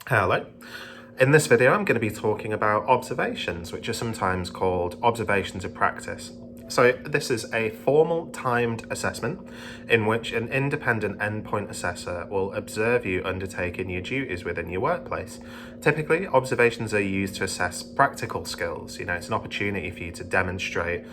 Hello. In this video, I'm going to be talking about observations, which are sometimes called observations of practice. So this is a formal timed assessment in which an independent endpoint assessor will observe you undertaking your duties within your workplace. Typically, observations are used to assess practical skills. It's an opportunity for you to demonstrate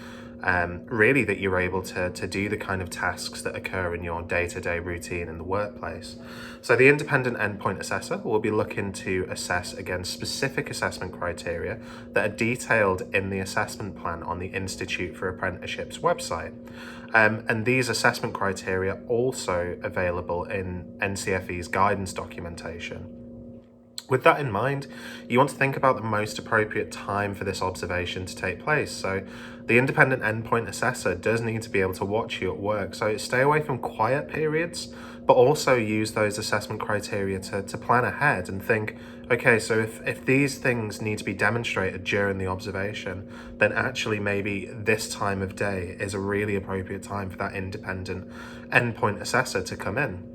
really that you're able to do the kind of tasks that occur in your day-to-day routine in the workplace. So the independent endpoint assessor will be looking to assess against specific assessment criteria that are detailed in the assessment plan on the Institute for Apprenticeship's website. And these assessment criteria are also available in NCFE's guidance documentation. With that in mind, you want to think about the most appropriate time for this observation to take place. So the independent endpoint assessor does need to be able to watch you at work. So stay away from quiet periods, but also use those assessment criteria to plan ahead and think, okay, so if these things need to be demonstrated during the observation, then actually maybe this time of day is a really appropriate time for that independent endpoint assessor to come in.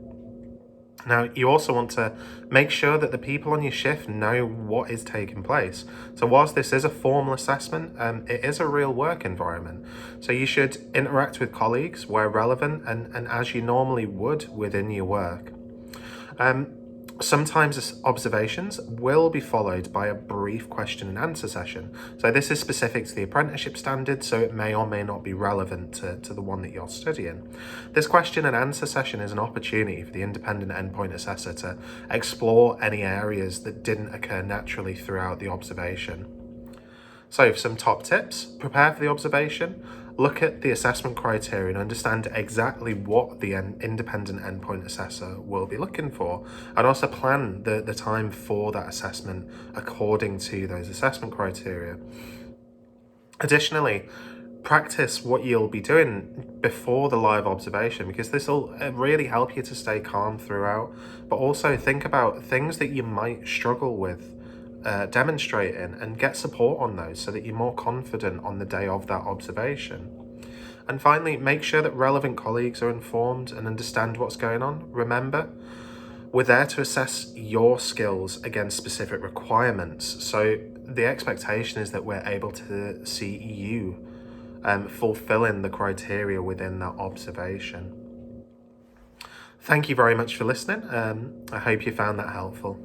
Now, you also want to make sure that the people on your shift know what is taking place. So whilst this is a formal assessment, it is a real work environment. So you should interact with colleagues where relevant and as you normally would within your work. Sometimes observations will be followed by a brief question and answer session. So this is specific to the apprenticeship standard, so it may or may not be relevant to the one that you're studying. This question and answer session is an opportunity for the independent endpoint assessor to explore any areas that didn't occur naturally throughout the observation. So for some top tips: prepare for the observation, look at the assessment criteria and understand exactly what the independent endpoint assessor will be looking for, and also plan the time for that assessment according to those assessment criteria. Additionally, practice what you'll be doing before the live observation, because this will really help you to stay calm throughout, but also think about things that you might struggle with demonstrating and get support on those so that you're more confident on the day of that observation. And finally, make sure that relevant colleagues are informed and understand what's going on. Remember, we're there to assess your skills against specific requirements. So the expectation is that we're able to see you fulfilling the criteria within that observation. Thank you very much for listening. I hope you found that helpful.